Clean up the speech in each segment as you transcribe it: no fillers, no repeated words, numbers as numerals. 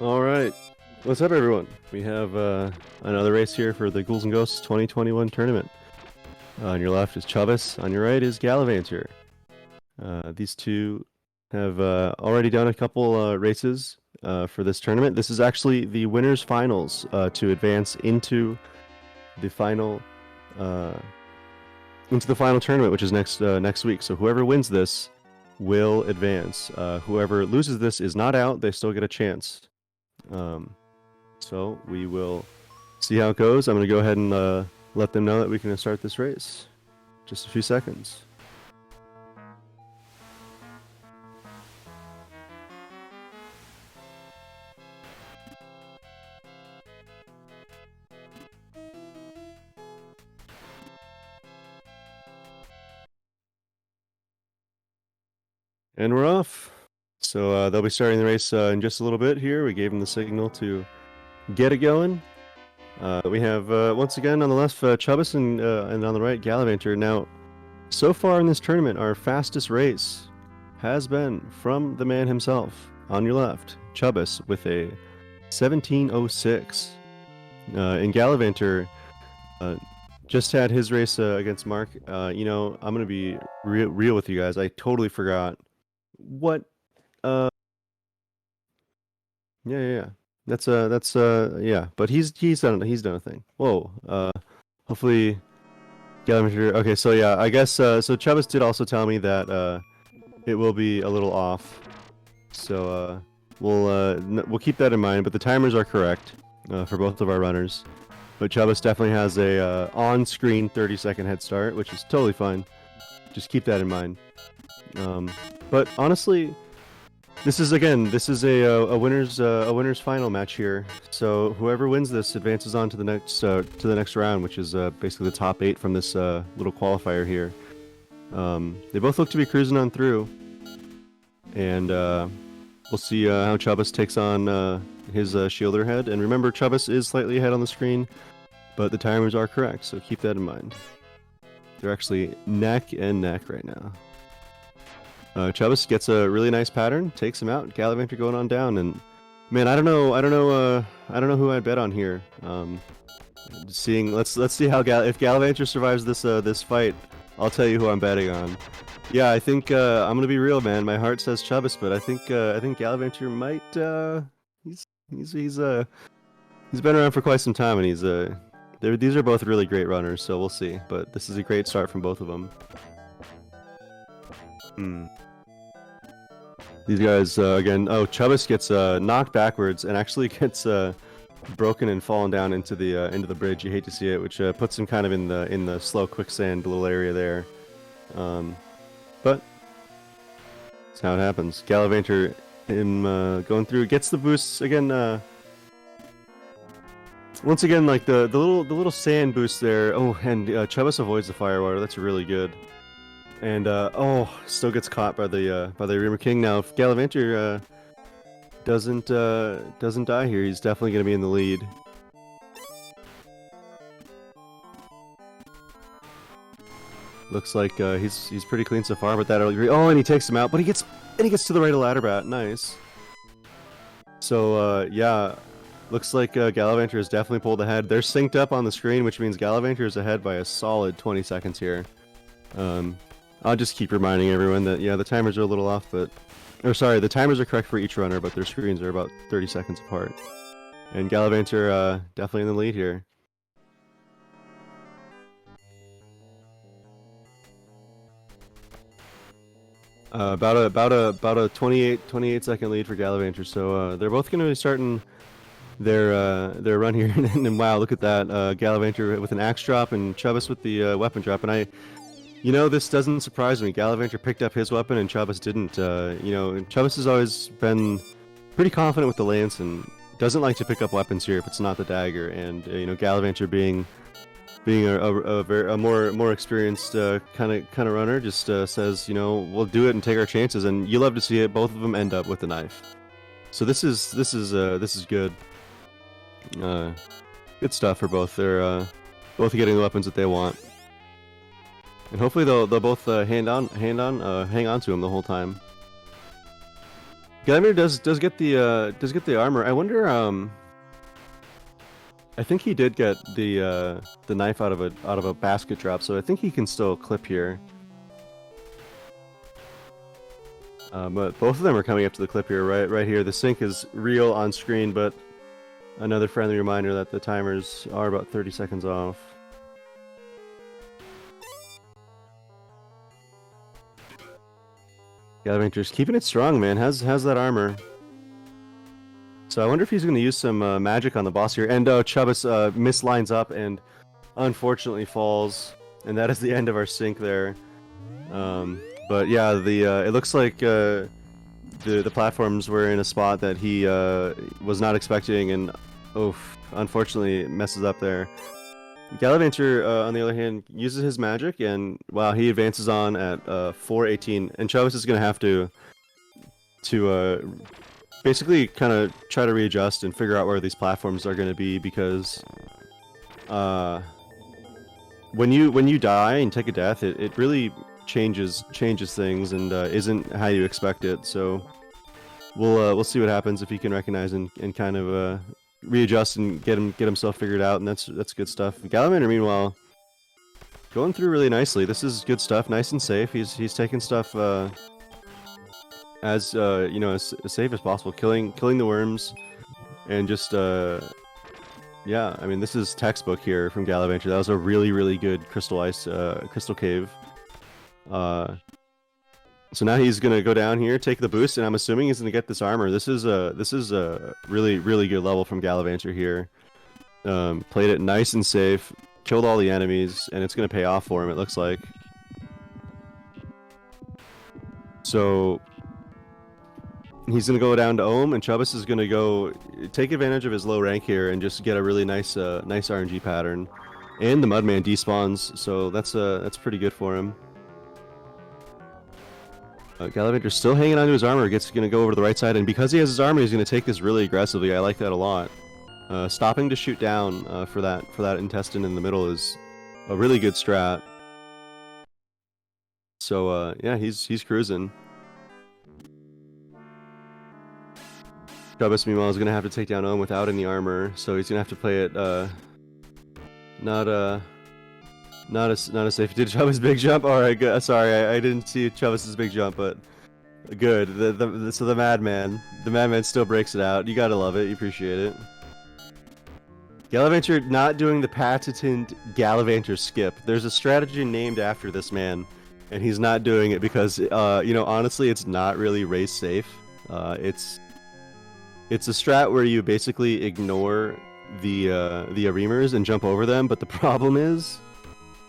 All right. What's up, everyone? We have another race here for the Ghouls and Ghosts 2021 tournament. On your left is Chubbus. On your right is Gallivanter. These two have already done a couple races for this tournament. This is actually the winners' finals to advance into the final tournament, which is next week. So whoever wins this will advance. Whoever loses this is not out. They still get a chance. So we will see how it goes. I'm going to go ahead and let them know that we can start this race. Just a few seconds. And we're off. So they'll be starting the race in just a little bit here. We gave them the signal to get it going. We have, once again, on the left, Chubbus and on the right, Gallivanter. Now, so far in this tournament, our fastest race has been from the man himself. On your left, Chubbus with a 17:06. And Gallivanter just had his race against Mark. I'm going to be real with you guys. I totally forgot what... Yeah. That's yeah. But he's done a thing. Whoa. Hopefully, Gallivanter. Okay, so yeah, I guess so. Chubbus did also tell me that it will be a little off. So we'll keep that in mind. But the timers are correct for both of our runners. But Chubbus definitely has a on-screen 30-second head start, which is totally fine. Just keep that in mind. But honestly, this is a winners final match here. So whoever wins this advances on to the next round, which is basically the top 8 from this little qualifier here. They both look to be cruising on through, and we'll see how Chubbus takes on his shielder head. And remember, Chubbus is slightly ahead on the screen, but the timers are correct, so keep that in mind. They're actually neck and neck right now. Chubbus gets a really nice pattern, takes him out. Gallivanter going on down, and man, I don't know who I'd bet on here. Let's see how if Gallivanter survives this fight, I'll tell you who I'm betting on. Yeah, I think I'm gonna be real, man. My heart says Chubbus, but I think Gallivanter might. He's been around for quite some time, and these are both really great runners, so we'll see. But this is a great start from both of them. These guys again. Oh, Chubbus gets knocked backwards and actually gets broken and fallen down into the bridge. You hate to see it, which puts him kind of in the slow quicksand little area there. But that's how it happens. Gallivanter, him going through, gets the boosts again. Once again, like the little sand boost there. Oh, and Chubbus avoids the firewater. That's really good. And still gets caught by the Reamer King. Now, if Gallivanter doesn't die here, he's definitely going to be in the lead. Looks like he's pretty clean so far, but that'll agree. Oh, and he takes him out, but he gets to the right of Ladderbat. Nice. So yeah, looks like Gallivanter has definitely pulled ahead. They're synced up on the screen, which means Gallivanter is ahead by a solid 20 seconds here. I'll just keep reminding everyone that, yeah, the timers are a little off, the timers are correct for each runner, but their screens are about 30 seconds apart. And Gallivanter definitely in the lead here. About a 28 second lead for Gallivanter, so they're both going to be starting their run here. And wow, look at that, Gallivanter with an axe drop and Chubbus with the weapon drop, and this doesn't surprise me. Gallivanter picked up his weapon and Chubbus didn't. Chubbus has always been pretty confident with the lance and doesn't like to pick up weapons here if it's not the dagger. And Gallivanter being a more experienced kind of runner, just says, we'll do it and take our chances. And you love to see it. Both of them end up with the knife. So this is good. Good stuff for both. They're both getting the weapons that they want. And hopefully they'll both hang on to him the whole time. Gallagher does get the armor. I wonder. I think he did get the knife out of a basket drop, so I think he can still clip here. But both of them are coming up to the clip here, right here. The sync is real on screen, but another friendly reminder that the timers are about 30 seconds off. Galavanter's keeping it strong, man. Has that armor. So I wonder if he's going to use some magic on the boss here. And Chubbus mislines up and unfortunately falls, and that is the end of our sync there. But yeah, it looks like the platforms were in a spot that he was not expecting, and unfortunately messes up there. Galavanter, on the other hand, uses his magic, and wow, he advances on at 4:18, and Chubbus is going to have to basically kind of try to readjust and figure out where these platforms are going to be, because when you die and take a death, it really changes things and isn't how you expect it. So we'll see what happens if he can recognize and kind of readjust and get himself figured out, and that's good stuff. Gallivanter, meanwhile, going through really nicely. This is good stuff, nice and safe. He's taking stuff as you know, as safe as possible, killing the worms, and just yeah. I mean, this is textbook here from Gallivanter. That was a really good crystal cave. So now he's gonna go down here, take the boost, and I'm assuming he's gonna get this armor. This is a really good level from Gallivanter here. Played it nice and safe, killed all the enemies, and it's gonna pay off for him, it looks like. So he's gonna go down to Ohm, and Chubbus is gonna go take advantage of his low rank here and just get a really nice RNG pattern. And the Mudman despawns, so that's pretty good for him. Gallivanter's still hanging onto his armor. Gonna go over to the right side, and because he has his armor, he's gonna take this really aggressively. I like that a lot. Stopping to shoot down for that intestine in the middle is a really good strat. So yeah, he's cruising. Chubbus, meanwhile, is gonna have to take down Ohm without any armor, so he's gonna have to play it not as safe. Did Chubbus big jump? All right, good. Sorry, I didn't see Chubbus's big jump, but good. So the madman still breaks it out. You gotta love it. You appreciate it. Gallivanter not doing the patented Gallivanter skip. There's a strategy named after this man, and he's not doing it because you know, honestly, it's not really race safe. It's a strat where you basically ignore the Areemers and jump over them, but the problem is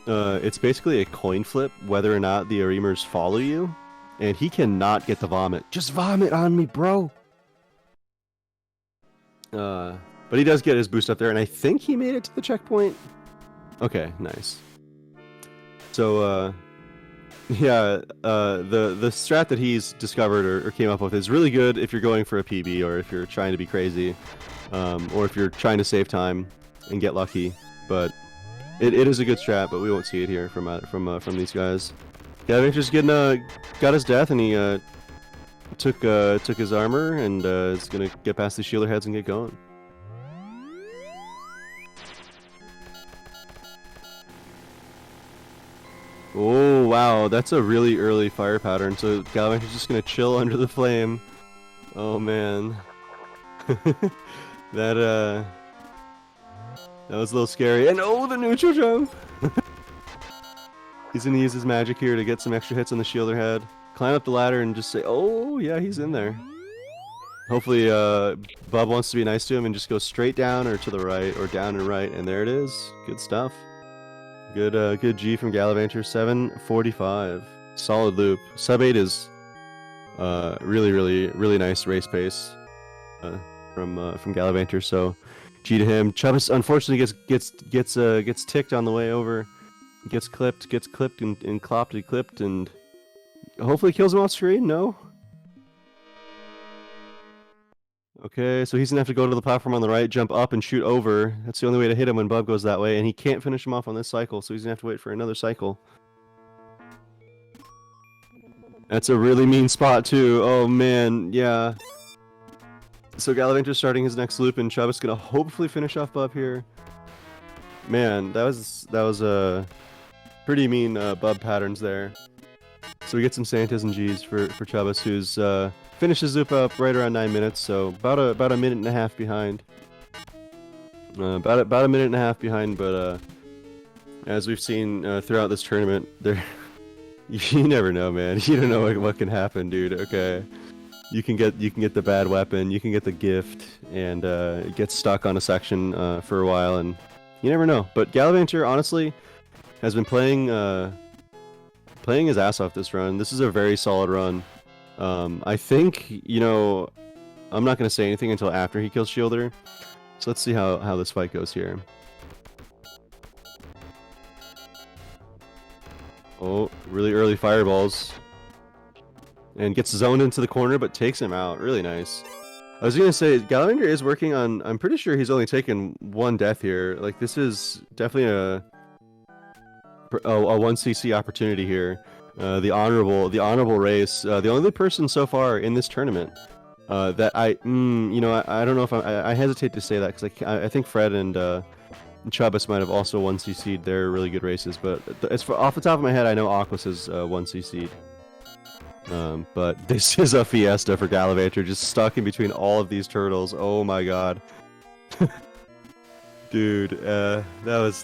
it's basically a coin flip whether or not the Areemers follow you, and he cannot get the vomit. Just vomit on me, bro! But he does get his boost up there, and I think he made it to the checkpoint. Okay, nice. So, yeah, the strat that he's discovered or came up with is really good if you're going for a PB, or if you're trying to be crazy, or if you're trying to save time and get lucky. But it is a good strat, but we won't see it here from these guys. Gallivanter's got his death, and he took his armor, and is gonna get past the shielder heads and get going. Oh wow, that's a really early fire pattern. So Gallivanter's just gonna chill under the flame. Oh man, that was a little scary. And oh, the neutral jump! He's gonna use his magic here to get some extra hits on the shielder head. Climb up the ladder and just say, oh yeah, he's in there. Hopefully Bub wants to be nice to him and just go straight down or to the right or down and right, and there it is. Good stuff. Good G from Gallivanter. 7:45. Solid loop. Sub 8 is really nice race pace from Gallivanter. So G to him. Chubbus unfortunately gets ticked on the way over. Gets clipped and clopped and clipped, and hopefully kills him off screen. No. Okay, so he's gonna have to go to the platform on the right, jump up, and shoot over. That's the only way to hit him when Bub goes that way, and he can't finish him off on this cycle, so he's gonna have to wait for another cycle. That's a really mean spot too. Oh man, yeah. So Gallivanter's starting his next loop, and Chubbus gonna hopefully finish off Bub here. Man, that was a pretty mean Bub patterns there. So we get some Santas and Gs for Chubbus, who's finishes loop up right around 9 minutes, so about a minute and a half behind. About a minute and a half behind, but as we've seen throughout this tournament, there you never know, man. You don't know what can happen, dude. Okay, you can get the bad weapon, you can get the gift, and get stuck on a section for a while, and you never know. But Gallivanter, honestly, has been playing his ass off this run. This is a very solid run. I think, you know, I'm not going to say anything until after he kills Shielder. So let's see how this fight goes here. Oh, really early fireballs. And gets zoned into the corner, but takes him out. Really nice. I was going to say, Gallivanter is working on... I'm pretty sure he's only taken one death here. Like, this is definitely a 1cc opportunity here. The honorable race. The only person so far in this tournament that I don't know if I hesitate to say that because I think Fred and Chubbus might have also 1cc'd their really good races, but off the top of my head, I know Aquas is 1cc'd. But this is a fiesta for Gallivanter, just stuck in between all of these turtles. Oh my god. Dude, that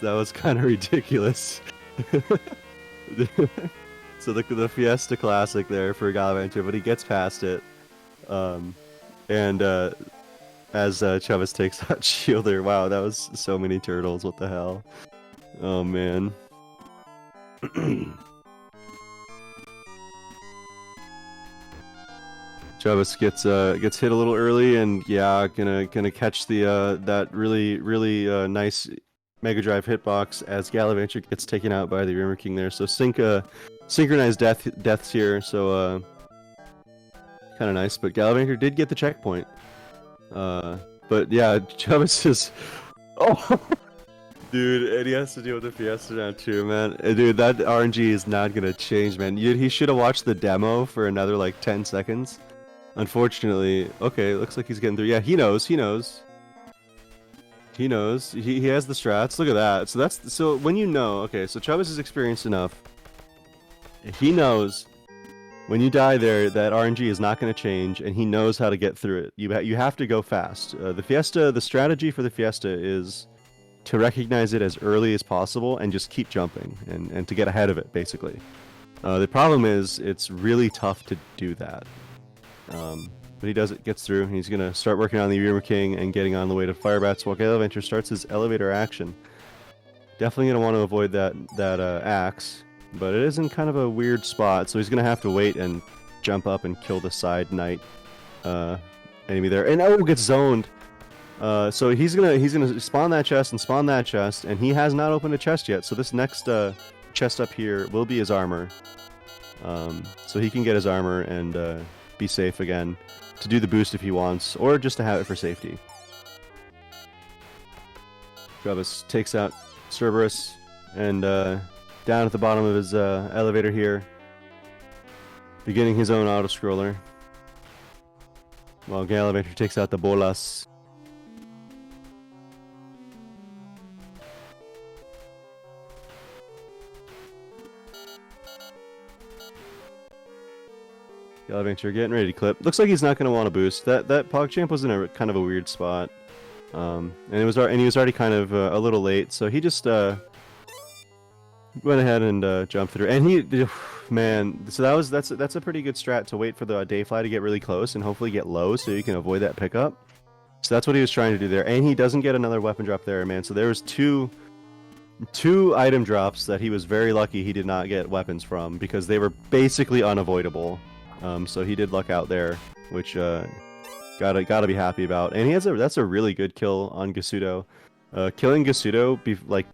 was kind of ridiculous. So the Fiesta Classic there for Gallivanter, but he gets past it. As Chubbus takes out Shielder, wow, that was so many turtles, what the hell. Oh man. Chubbus gets hit a little early, and yeah, gonna catch the that really nice Mega Drive hitbox as Gallivanter gets taken out by the Rimmer King there. So synchronized deaths here, so kind of nice. But Gallivanter did get the checkpoint. But yeah, Chubbus is dude, and he has to deal with the Fiesta now too, man. Dude, that RNG is not gonna change, man. He should have watched the demo for another like 10 seconds. Unfortunately, okay, looks like he's getting through. Yeah, he knows. He has the strats. Look at that. So when you know, okay, so Chubbus is experienced enough. He knows when you die there that RNG is not going to change, and he knows how to get through it. You have to go fast. The strategy for the Fiesta is to recognize it as early as possible and just keep jumping and to get ahead of it, basically. The problem is it's really tough to do that. But he does it, gets through, and he's going to start working on the Rimmer King and getting on the way to Firebats while Gallivanter starts his elevator action. Definitely going to want to avoid that axe, but it is in kind of a weird spot, so he's going to have to wait and jump up and kill the side knight enemy there. And gets zoned. So he's gonna spawn that chest and spawn that chest, and he has not opened a chest yet, so this next chest up here will be his armor. So he can get his armor and be safe again to do the boost if he wants, or just to have it for safety. Chubbus takes out Cerberus, and down at the bottom of his elevator here, beginning his own auto-scroller, while Gallivanter takes out the Bolas. Gallivanter getting ready to clip. Looks like he's not going to want to boost. That PogChamp was in a kind of a weird spot, and he was already kind of a little late, so he just went ahead and jumped through. And he, man, so that's a pretty good strat to wait for the Dayfly to get really close and hopefully get low so you can avoid that pickup. So that's what he was trying to do there, and he doesn't get another weapon drop there, man. So there was two item drops that he was very lucky he did not get weapons from because they were basically unavoidable. So he did luck out there, which gotta be happy about. And that's a really good kill on Gasudo. Killing Gasudo like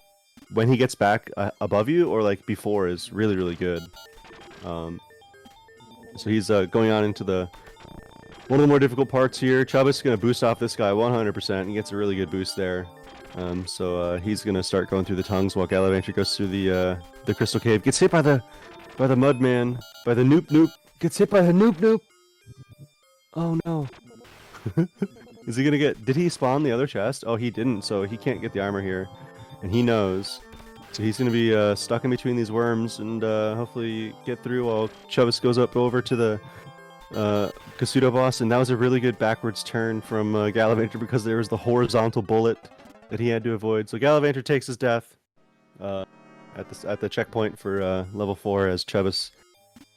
when he gets back above you or like before is really, really good. So he's going on into one of the more difficult parts here. Chubbus is gonna boost off this guy 100%. He gets a really good boost there. So he's gonna start going through the tongues while Gallivanter goes through the Crystal Cave. Gets hit by the Mudman, by the Noop. Gets hit by the Noop Noop. Oh no. Is he gonna get... Did he spawn the other chest? Oh, he didn't, so he can't get the armor here. And he knows. So he's gonna be stuck in between these worms and hopefully get through while Chubbus goes up over to the Kasuto boss. And that was a really good backwards turn from Gallivanter because there was the horizontal bullet that he had to avoid. So Gallivanter takes his death at the checkpoint for level 4 as Chubbus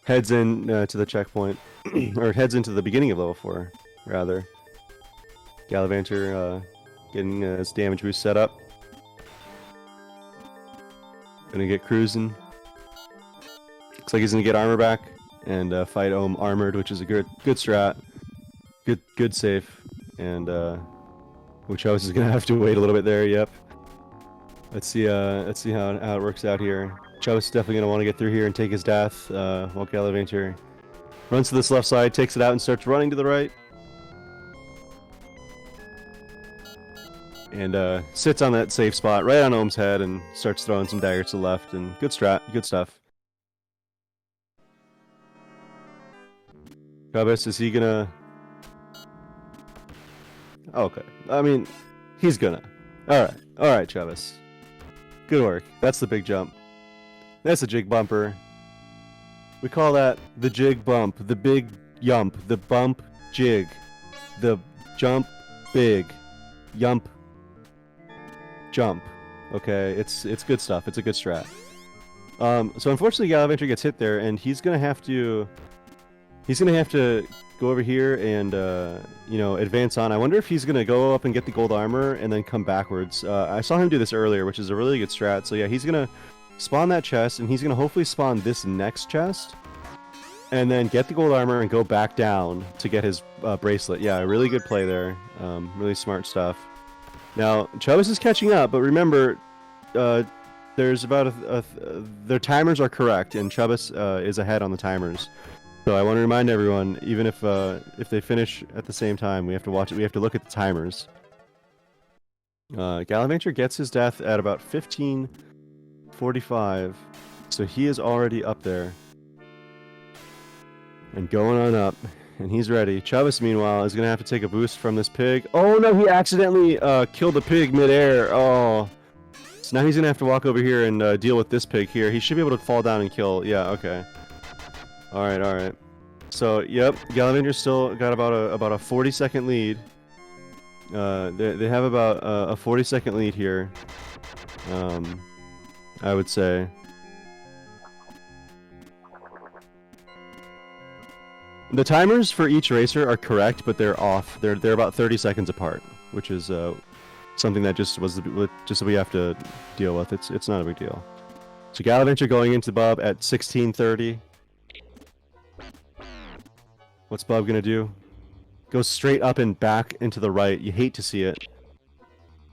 heads in to the checkpoint, or heads into the beginning of level 4, rather. Gallivanter getting his damage boost set up. Gonna get cruising. Looks like he's gonna get armor back and fight Ohm armored, which is a good strat. Good safe. And Chubbus is gonna have to wait a little bit there. Yep. Let's see how it works out here. Chubbus is definitely gonna want to get through here and take his death. While Gallivanter runs to this left side, takes it out, and starts running to the right. And sits on that safe spot right on Ohm's head and starts throwing some daggers to the left. And good strat, good stuff. Chubbus, is he gonna... Okay, I mean, he's gonna. Alright, Chubbus. Good work. That's the big jump. That's a jig bumper. We call that the jig bump, the big yump, the bump jig, the jump big, yump jump. Okay, it's good stuff. It's a good strat. So unfortunately, Gallivanter gets hit there, and he's gonna have to go over here and advance on. I wonder if he's gonna go up and get the gold armor and then come backwards. I saw him do this earlier, which is a really good strat. So yeah, he's gonna spawn that chest, and he's gonna hopefully spawn this next chest, and then get the gold armor and go back down to get his bracelet. Yeah, really good play there. Really smart stuff. Now Chubbus is catching up, but remember, there's about their timers are correct, and Chubbus is ahead on the timers. So I want to remind everyone, even if they finish at the same time, we have to watch it. We have to look at the timers. Gallivanter gets his death at about 15:45, so he is already up there and going on up, and he's ready. Chubbus, meanwhile, is gonna have to take a boost from this pig. Oh no, he accidentally killed the pig midair. Oh, so now he's gonna have to walk over here and deal with this pig here. He should be able to fall down and kill. Yeah, okay. Alright. So, yep, Gallivanter's still got about a 40-second lead. They have about a 40-second lead here. I would say. The timers for each racer are correct, but they're off. They're about 30 seconds apart, which is something that just we have to deal with. It's not a big deal. So Gallivanter going into Bub at 16:30. What's Bub gonna do? Go straight up and back into the right. You hate to see it.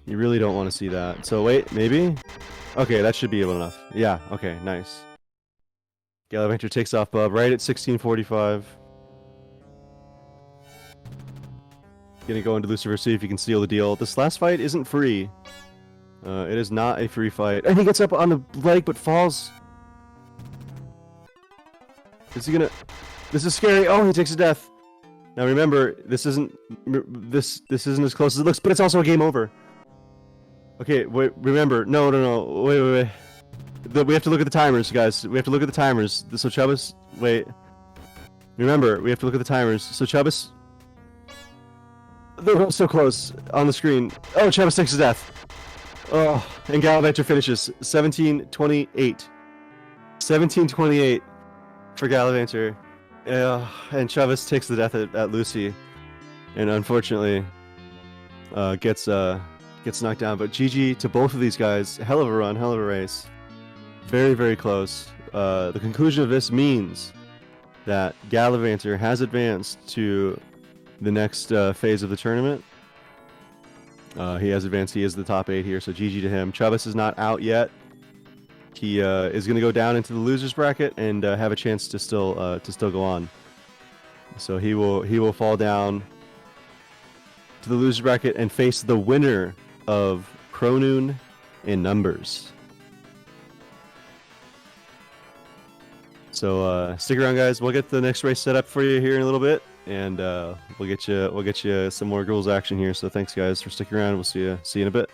You really don't want to see that. So wait, maybe? Okay, that should be enough. Yeah, okay, nice. Gallivanter takes off Bub right at 16:45. Gonna go into Lucifer, see if he can seal the deal. This last fight isn't free. It is not a free fight. And he gets up on the leg but falls. Is he gonna... This is scary. Oh, he takes a death. Now remember, this isn't as close as it looks, but it's also a game over. Okay, wait, remember, no, wait. We have to look at the timers, guys. We have to look at the timers. So Chubbus, wait. Remember, we have to look at the timers. So Chubbus, they're so close on the screen. Oh, Chubbus takes his death. Oh, and Gallivanter finishes 17:28. 17:28 for Gallivanter. And Chubbus takes the death at Lucy, and unfortunately gets knocked down. But GG to both of these guys. Hell of a run, hell of a race. Very, very close. The conclusion of this means that Gallivanter has advanced to the next phase of the tournament. He has advanced. He is the top 8 here, so GG to him. Chubbus is not out yet. He is going to go down into the losers bracket and have a chance to still go on. So he will fall down to the losers bracket and face the winner of Pronoon in numbers. So stick around, guys. We'll get the next race set up for you here in a little bit, and we'll get you some more Ghouls action here. So thanks, guys, for sticking around. We'll see you in a bit.